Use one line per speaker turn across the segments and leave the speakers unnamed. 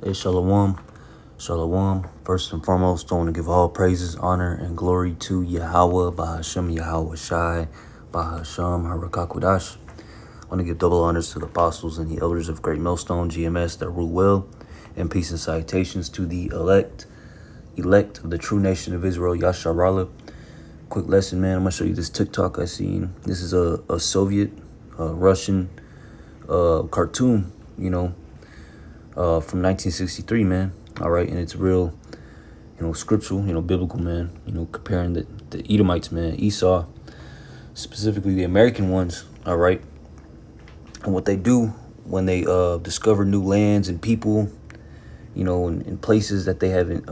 Hey, Shalom. Shalom. First and foremost, I want to give all praises, honor, and glory to Yahweh, Bahashem Yahweh Shai, Bahashem Harakakwadash. I want to give double honors to the apostles and the elders of Great Millstone, GMS, that rule well, and peace and salutations to the elect of the true nation of Israel, Yasharallah. Quick lesson, man. I'm going to show you this TikTok I seen. This is a Soviet, Russian cartoon, from 1963, man. All right, and it's real, scriptural, biblical, man. Comparing the Edomites, man, Esau, specifically the American ones. All right, and what they do when they discover new lands and people, in places that they haven't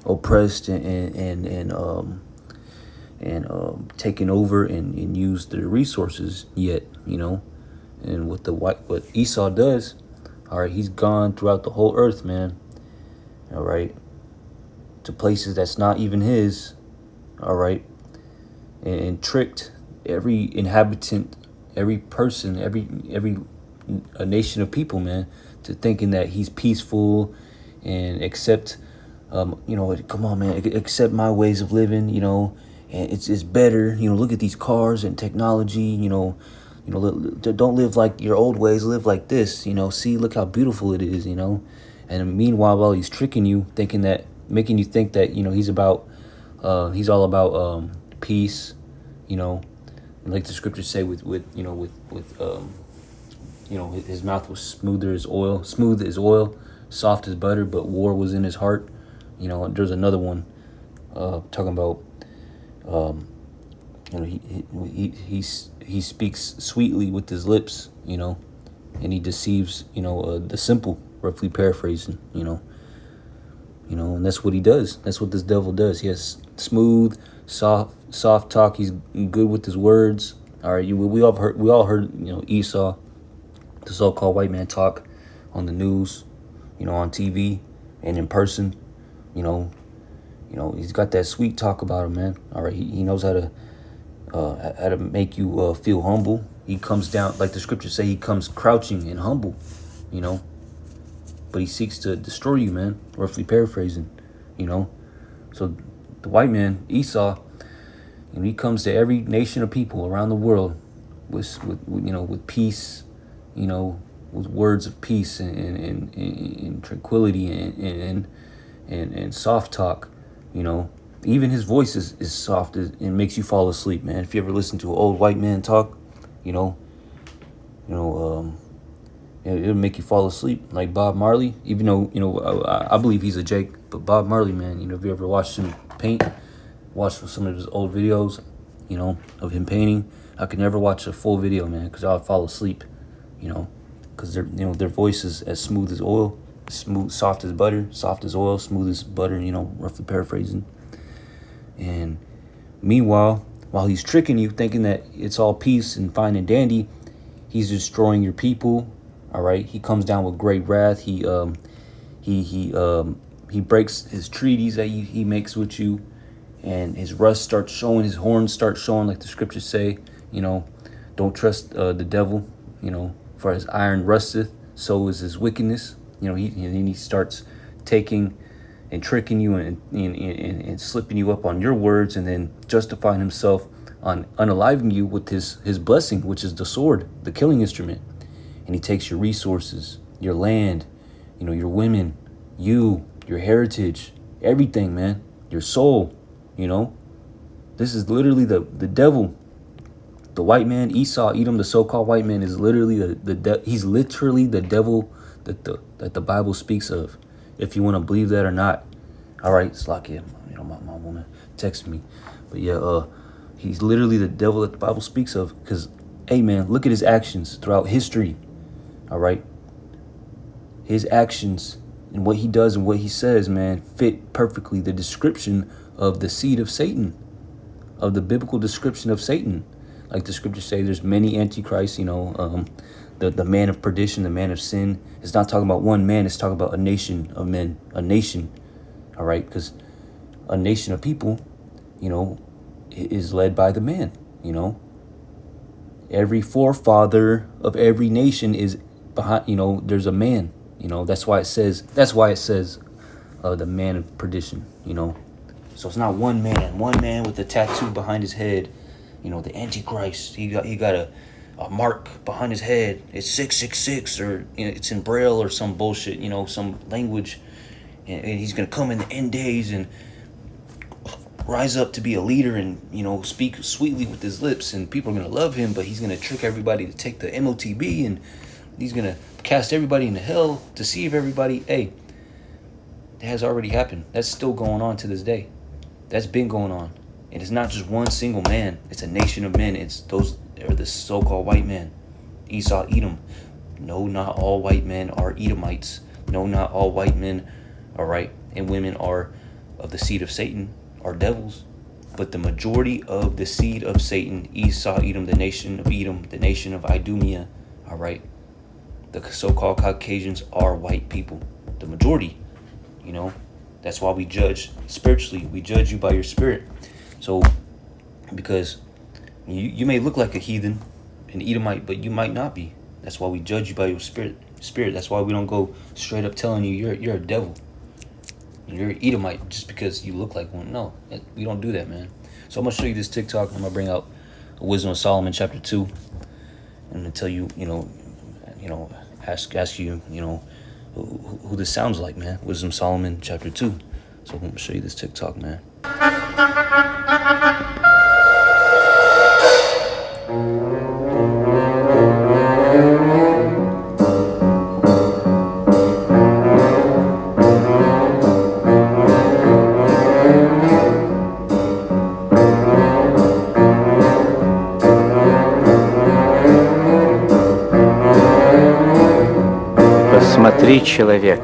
oppressed and taken over and used their resources yet, and what Esau does. All right, he's gone throughout the whole earth, man. All right, to places that's not even his. All right, and tricked every inhabitant, every person, every a nation of people, man, to thinking that he's peaceful and accept, come on, man, accept my ways of living, and it's better. Look at these cars and technology, don't live like your old ways, live like this, see, look how beautiful it is, and meanwhile, while he's tricking you, making you think that, he's all about peace, like the scriptures say his mouth was smooth as oil, soft as butter, but war was in his heart. There's another one talking about, he speaks sweetly with his lips, and he deceives, the simple, roughly paraphrasing, and that's what he does. That's what this devil does. He has smooth, soft talk. He's good with his words. All right, we all heard, Esau, the so-called white man, talk on the news, on TV and in person. He's got that sweet talk about him, man. All right, he knows how to make you feel humble. He comes down, like the scriptures say, he comes crouching and humble, but he seeks to destroy you, man, roughly paraphrasing, So the white man, Esau, he comes to every nation of people around the world with peace, with words of peace and tranquility and soft talk, Even his voice is soft and makes you fall asleep, man. If you ever listen to an old white man talk, it'll make you fall asleep, like Bob Marley. Even though I believe he's a Jake, but Bob Marley, man, if you ever watched him paint, watch some of his old videos, of him painting, I could never watch a full video, man, because I'll fall asleep, because their voice is as smooth as oil, soft as butter, soft as oil, smooth as butter, roughly paraphrasing. And meanwhile, while he's tricking you, thinking that it's all peace and fine and dandy, he's destroying your people. All right, he comes down with great wrath. He breaks his treaties that he makes with you, and his rust starts showing, his horns start showing, like the scriptures say. Don't trust the devil. For his iron rusteth, so is his wickedness. He starts taking and tricking you and slipping you up on your words, and then justifying himself on unaliving you with his blessing, which is the sword, the killing instrument. And he takes your resources, your land, your women, your heritage, everything, man, your soul. This is literally the devil. The white man, Esau, Edom, the so-called white man, is literally he's literally the devil that the Bible speaks of. If you want to believe that or not. All right, Slakia, my woman texted me. But yeah, he's literally the devil that the Bible speaks of. Because, hey, man, look at his actions throughout history. All right. His actions and what he does and what he says, man, fit perfectly the description of the seed of Satan, of the biblical description of Satan. Like the scriptures say, there's many antichrists, the man of perdition, the man of sin. It's not talking about one man. It's talking about a nation of men, a nation. All right. Because a nation of people, is led by the man, Every forefather of every nation is behind, there's a man, You know, that's why it says the man of perdition, you know. So it's not one man with a tattoo behind his head, you know, the Antichrist. He got a mark behind his head. It's 666, or you know, it's in Braille or some bullshit, you know, some language, and he's gonna come in the end days and rise up to be a leader and, you know, speak sweetly with his lips, and people are gonna love him, but he's gonna trick everybody to take the MOTB, and he's gonna cast everybody into hell, deceive everybody. Hey, it has already happened. That's still going on to this day. That's been going on. And it's not just one single man. It's a nation of men. It's those are the so-called white men. Esau, Edom. No, not all white men are Edomites. No, not all white men, all right, and women are of the seed of Satan, are devils. But the majority of the seed of Satan, Esau, Edom, the nation of Edom, the nation of Idumea, all right, the so-called Caucasians are white people. The majority, you know. That's why we judge spiritually. We judge you by your spirit. So, because you may look like a heathen, an Edomite, but you might not be. That's why we judge you by your spirit. That's why we don't go straight up telling you you're a devil. You're an Edomite just because you look like one. No, we don't do that, man. So I'm gonna show you this TikTok. I'm gonna bring out Wisdom of Solomon chapter 2. I'm gonna tell you, ask you, who this sounds like, man. Wisdom of Solomon chapter 2. So I'm gonna show you this TikTok, man.
Посмотри, человек,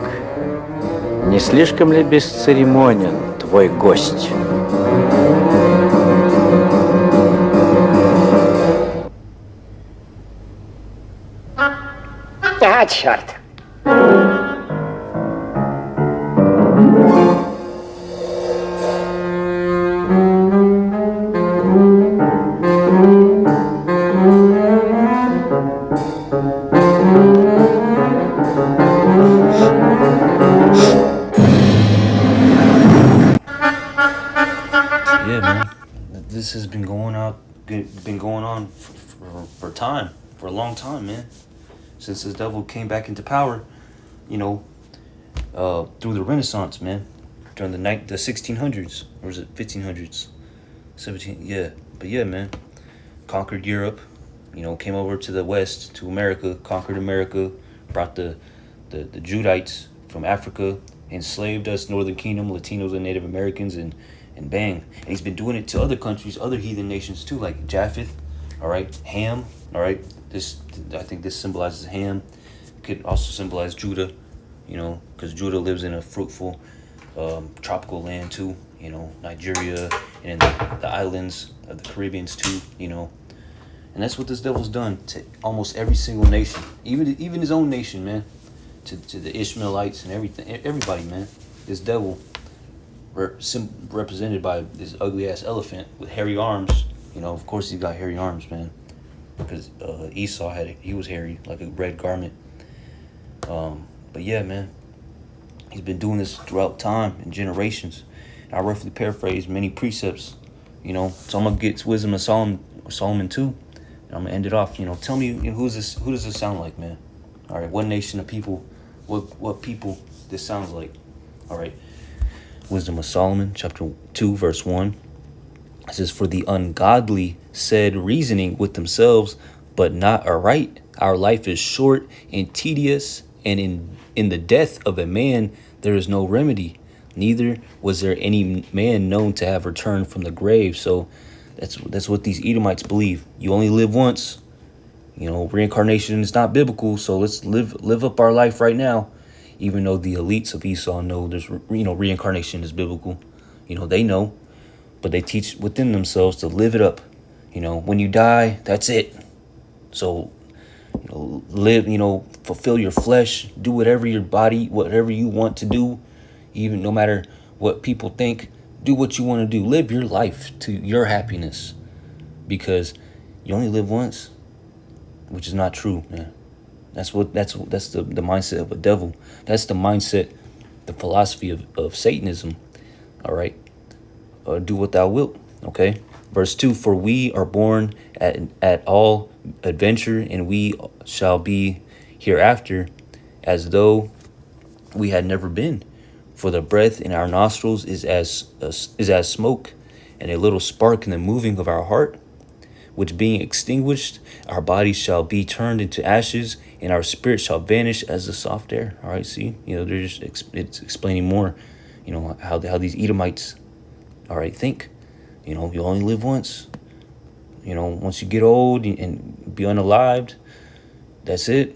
не слишком ли бесцеремонен твой гость?
А, черт!
Yeah, man. This has been going on for time, for a long time, man. Since the devil came back into power, through the Renaissance, man. During the 1600s, or was it 1500s? 17, yeah. But yeah, man. Conquered Europe, came over to the West, to America, conquered America, brought the Judites from Africa, enslaved us, Northern Kingdom, Latinos and Native Americans, and bang. And he's been doing it to other countries, other heathen nations too, like Japheth, all right, Ham, all right. I think this symbolizes Ham. Could also symbolize Judah, because Judah lives in a fruitful tropical land too, Nigeria and in the islands of the Caribbeans too, And that's what this devil's done to almost every single nation, even his own nation, man, to the Ishmaelites and everybody, man. This devil, represented by this ugly ass elephant with hairy arms. Of course he's got hairy arms, man, because Esau he was hairy like a red garment. But yeah, man, he's been doing this throughout time and generations. And I roughly paraphrase many precepts, So I'm gonna get to Wisdom of Solomon 2, and I'm gonna end it off. Tell me, who does this sound like, man? All right, what nation of people, what people this sounds like? All right. Wisdom of Solomon, chapter 2, verse 1. It says, "For the ungodly said, reasoning with themselves, but not aright. Our life is short and tedious, and in the death of a man there is no remedy. Neither was there any man known to have returned from the grave." So that's what these Edomites believe. You only live once. Reincarnation is not biblical, so let's live up our life right now. Even though the elites of Esau know there's, reincarnation is biblical. They know, but they teach within themselves to live it up. When you die, that's it. So, live, fulfill your flesh, do whatever you want to do, even no matter what people think, do what you want to do. Live your life to your happiness, because you only live once, which is not true, man. That's the mindset of a devil. That's the mindset, the philosophy of Satanism. All right. Do what thou wilt. Okay. Verse 2, for we are born at all adventure, and we shall be hereafter as though we had never been. For the breath in our nostrils is as smoke, and a little spark in the moving of our heart, which being extinguished, our bodies shall be turned into ashes, and our spirit shall vanish as the soft air. All right, see, they're just it's explaining more, how these Edomites, all right, think. You only live once. Once you get old and be unalived, that's it,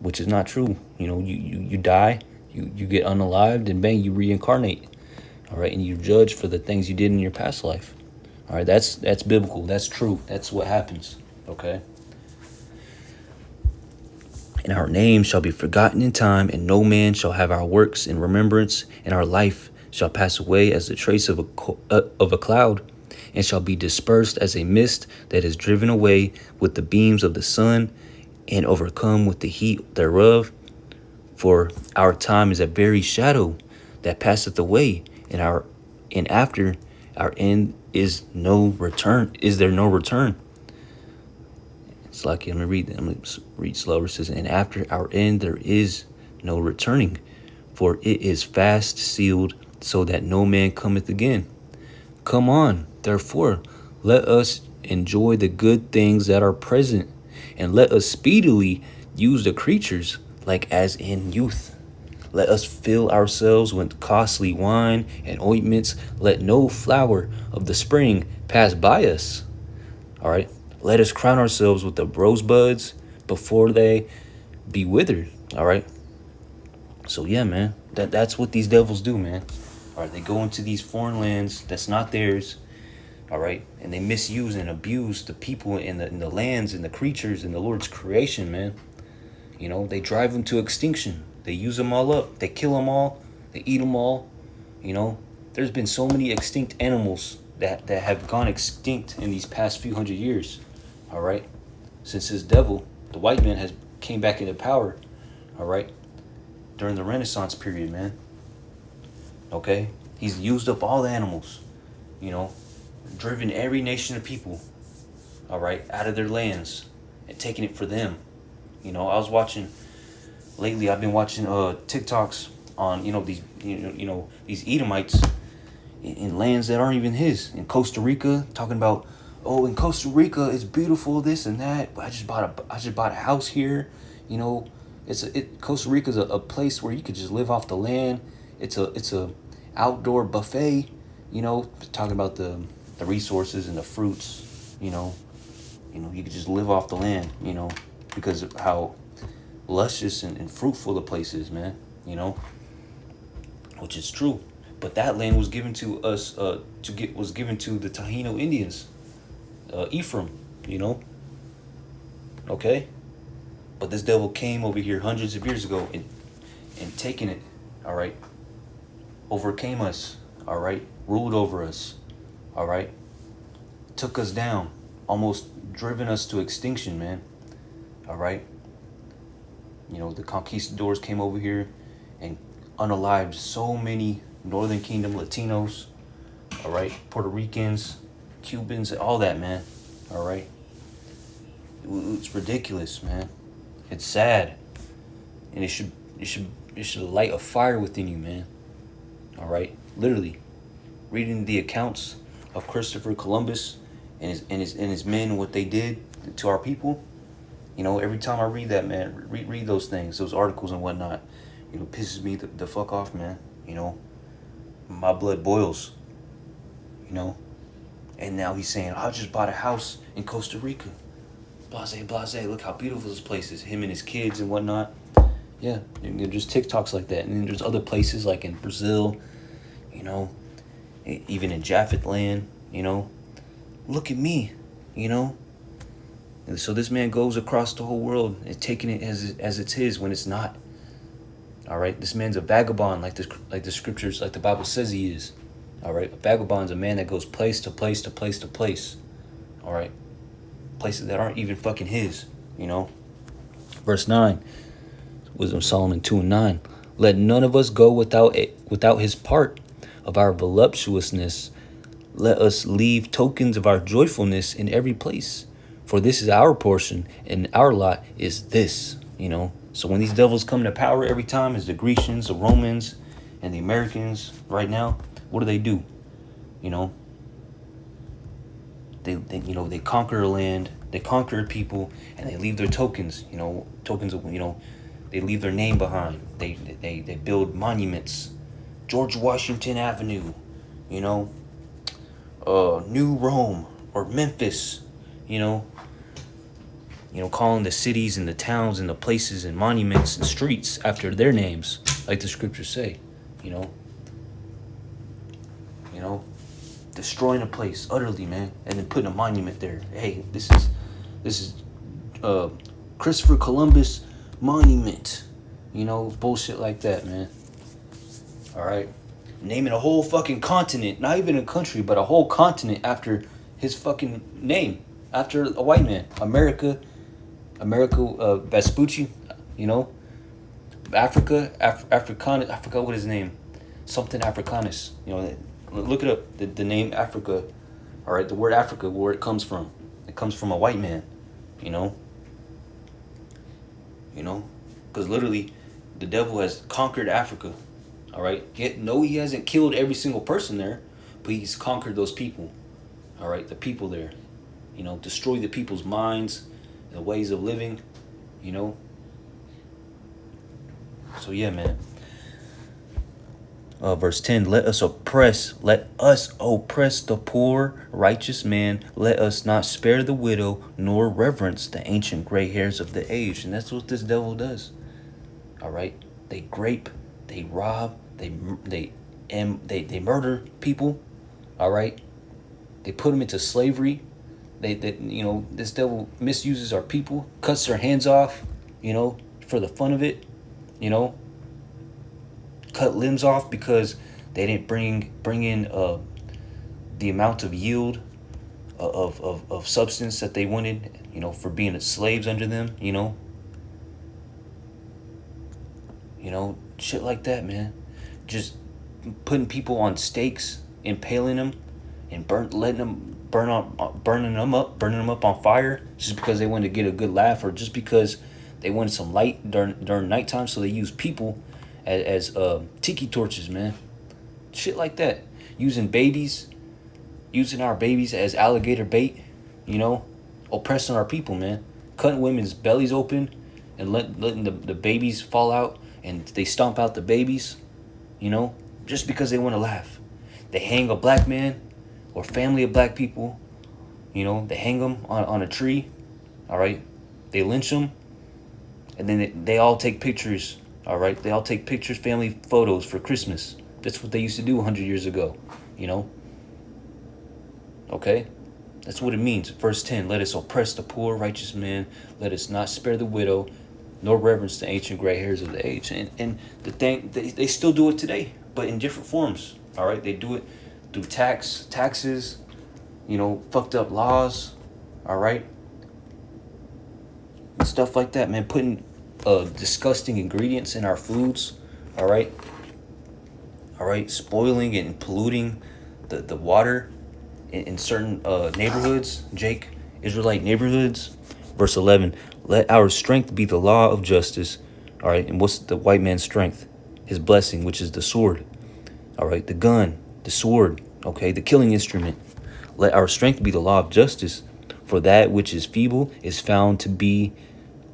which is not true. You die, you get unalived, and bang, you reincarnate. All right, and you're judged for the things you did in your past life. All right, that's biblical. That's true. That's what happens. Okay. And our name shall be forgotten in time, and no man shall have our works in remembrance, and our life shall pass away as the trace of a cloud, and shall be dispersed as a mist that is driven away with the beams of the sun, and overcome with the heat thereof. For our time is a very shadow that passeth away, and after our end is no return. Is there no return? It's like, I'm gonna read slower. It says, and after our end there is no returning, for it is fast sealed, so that no man cometh again. Come on, therefore, let us enjoy the good things that are present, and let us speedily use the creatures like as in youth. Let us fill ourselves with costly wine and ointments. Let no flower of the spring pass by us. All right. Let us crown ourselves with the rosebuds before they be withered. All right. So yeah, man, that's what these devils do, man. All right. They go into these foreign lands that's not theirs. All right. And they misuse and abuse the people in the lands and the creatures and the Lord's creation, man. They drive them to extinction. They use them all up. They kill them all. They eat them all. There's been so many extinct animals that have gone extinct in these past few hundred years. All right. Since this devil, the white man, has came back into power. All right. During the Renaissance period, man. Okay. He's used up all the animals. Driven every nation of people. All right. Out of their lands and taking it for them. I was watching lately. I've been watching TikToks on these Edomites in lands that aren't even his. In Costa Rica, talking about, in Costa Rica it's beautiful, this and that. But I just bought a house here. Costa Rica's a place where you could just live off the land. It's a outdoor buffet. Talking about the resources and the fruits. You could just live off the land. Because of how luscious and fruitful the place is, man, which is true. But that land was given to us, was given to the Taino Indians, Ephraim, okay? But this devil came over here hundreds of years ago and taken it, all right? Overcame us, all right? Ruled over us, all right? Took us down, almost driven us to extinction, man. All right. The conquistadors came over here and unalived so many Northern Kingdom Latinos. All right. Puerto Ricans, Cubans, all that, man. All right. It's ridiculous, man. It's sad. And it should light a fire within you, man. All right. Literally. Reading the accounts of Christopher Columbus and his men, what they did to our people. Every time I read that, man, read those things, those articles and whatnot, pisses me the fuck off, man. My blood boils, And now he's saying, I just bought a house in Costa Rica. Blase, look how beautiful this place is. Him and his kids and whatnot. Yeah, there's TikToks like that. And then there's other places like in Brazil, even in Japhet land, Look at me, And so this man goes across the whole world and taking it as it's his when it's not. All right, this man's a vagabond, like the scriptures, like the Bible says he is. All right, a vagabond's a man that goes place to place to place to place. All right, places that aren't even fucking his. Verse 9, Wisdom of Solomon 2 and 9. Let none of us go without his part of our voluptuousness. Let us leave tokens of our joyfulness in every place. For this is our portion, and our lot is this. So when these devils come to power every time, as the Grecians, the Romans, and the Americans right now, what do? They conquer a land, they conquer people, and they leave their tokens. Tokens of they leave their name behind. They build monuments, George Washington Avenue, New Rome or Memphis, calling the cities and the towns and the places and monuments and streets after their names, like the scriptures say, destroying a place utterly, man, and then putting a monument there. Hey, this is Christopher Columbus monument, bullshit like that, man. All right, naming a whole fucking continent, not even a country, but a whole continent after his fucking name, after a white man. America, Vespucci, Africa, Africanus, I forgot what his name, something Africanus, look it up, the name Africa. All right, the word Africa, where it comes from a white man, because literally the devil has conquered Africa. All right, he hasn't killed every single person there, but he's conquered those people. All right, the people there, destroy the people's minds, the ways of living, So yeah, man. Verse 10, let us oppress the poor, righteous man. Let us not spare the widow, nor reverence the ancient gray hairs of the age. And that's what this devil does. All right, they grape, they rob, they murder people. All right, they put them into slavery. This devil misuses our people, cuts their hands off, for the fun of it, cut limbs off because they didn't bring in the amount of yield of substance that they wanted, for being slaves under them, shit like that, man. Just putting people on stakes, impaling them, and burning them up on fire just because they wanted to get a good laugh, or just because they wanted some light during nighttime, so they use people as tiki torches, man. Shit like that. Using our babies as alligator bait, oppressing our people, man. Cutting women's bellies open and letting the babies fall out, and they stomp out the babies, just because they want to laugh. They hang a black man or family of black people, they hang them on a tree, all right? They lynch them, and then they all take pictures, all right? They all take pictures, family photos for Christmas. That's what they used to do 100 years ago, Okay? That's what it means. Verse 10, let us oppress the poor, righteous man. Let us not spare the widow, nor reverence the ancient gray hairs of the age. And the thing, they still do it today, but in different forms, all right? They do it through taxes, fucked up laws, all right? Stuff like that, man. Putting disgusting ingredients in our foods, all right? All right, spoiling and polluting the water in certain neighborhoods, Israelite neighborhoods. Verse 11, let our strength be the law of justice, all right? And what's the white man's strength? His blessing, which is the sword, all right? The gun, the sword, okay? The killing instrument. Let our strength be the law of justice, for that which is feeble is found to be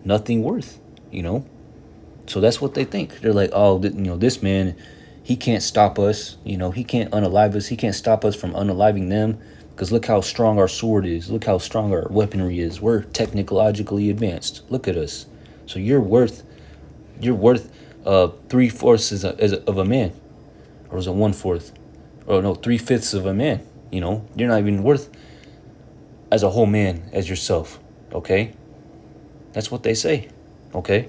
nothing worth, So that's what they think. They're like, oh, this man, he can't stop us, he can't unalive us. He can't stop us from unaliving them, because look how strong our sword is. Look how strong our weaponry is. We're technologically advanced. Look at us. So you're worth 3/4 of a man, or is it 1/4? Oh no, 3/5 of a man. You're not even worth as a whole man as yourself. Okay, that's what they say. Okay,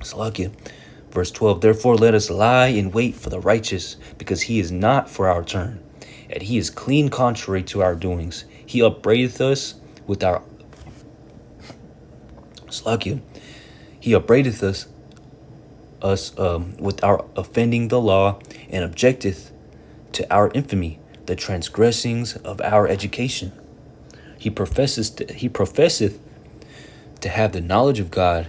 Salakia. Verse 12, therefore let us lie in wait for the righteous, because he is not for our turn, and he is clean contrary to our doings. He upbraideth us with our Slakia. He upbraideth us with our offending the law, and objecteth to our infamy, the transgressings of our education. He professeth to have the knowledge of God,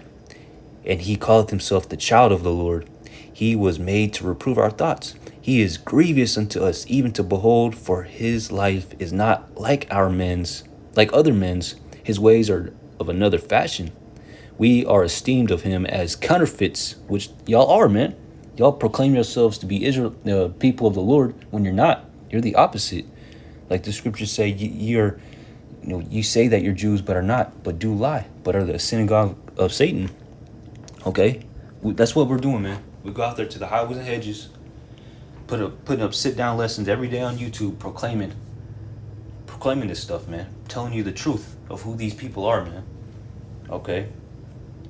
and he calleth himself the child of the Lord. He was made to reprove our thoughts. He is grievous unto us, even to behold, for his life is not like like other men's. His ways are of another fashion. We are esteemed of him as counterfeits, which y'all are, man. Y'all proclaim yourselves to be Israel, people of the Lord, when you're not. You're the opposite. Like the scriptures say, you say that you're Jews, but are not, but do lie, but are the synagogue of Satan. Okay, that's what we're doing, man. We go out there to the highways and hedges, putting up sit-down lessons every day on YouTube, proclaiming this stuff, man. Telling you the truth of who these people are, man. Okay,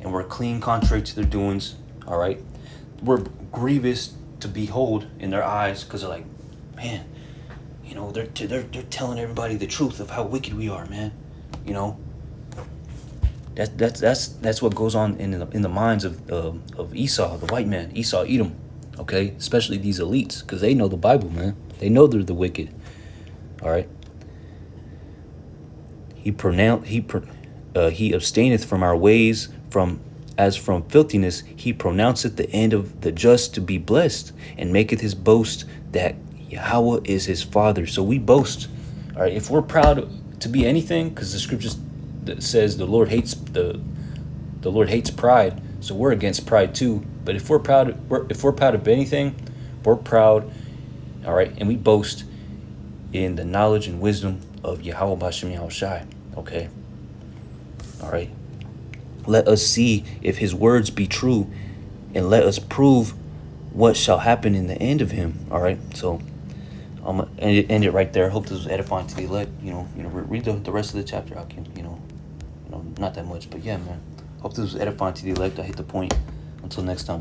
and we're clean contrary to their doings. All right, we're grievous to behold in their eyes, because they're like, man, they're telling everybody the truth of how wicked we are, man. That's what goes on in the minds of Esau, the white man, Esau, Edom. Okay, especially these elites, because they know the Bible, man. They know they're the wicked. All right. He abstaineth from our ways, as from filthiness. He pronounceth the end of the just to be blessed, and maketh his boast that Yahweh is his father. So we boast. All right, if we're proud to be anything, because the scriptures says the Lord hates pride, so we're against pride too. But if we're proud of anything, we're proud. All right, and we boast in the knowledge and wisdom of Yahweh B'Shem Yahushai. Okay. All right. Let us see if his words be true, and let us prove what shall happen in the end of him. All right. So I'm gonna end it right there. I hope this was edifying to the elect. Read the rest of the chapter. I can, not that much, but yeah, man. Hope this was edifying to the elect. I hit the point. Until next time.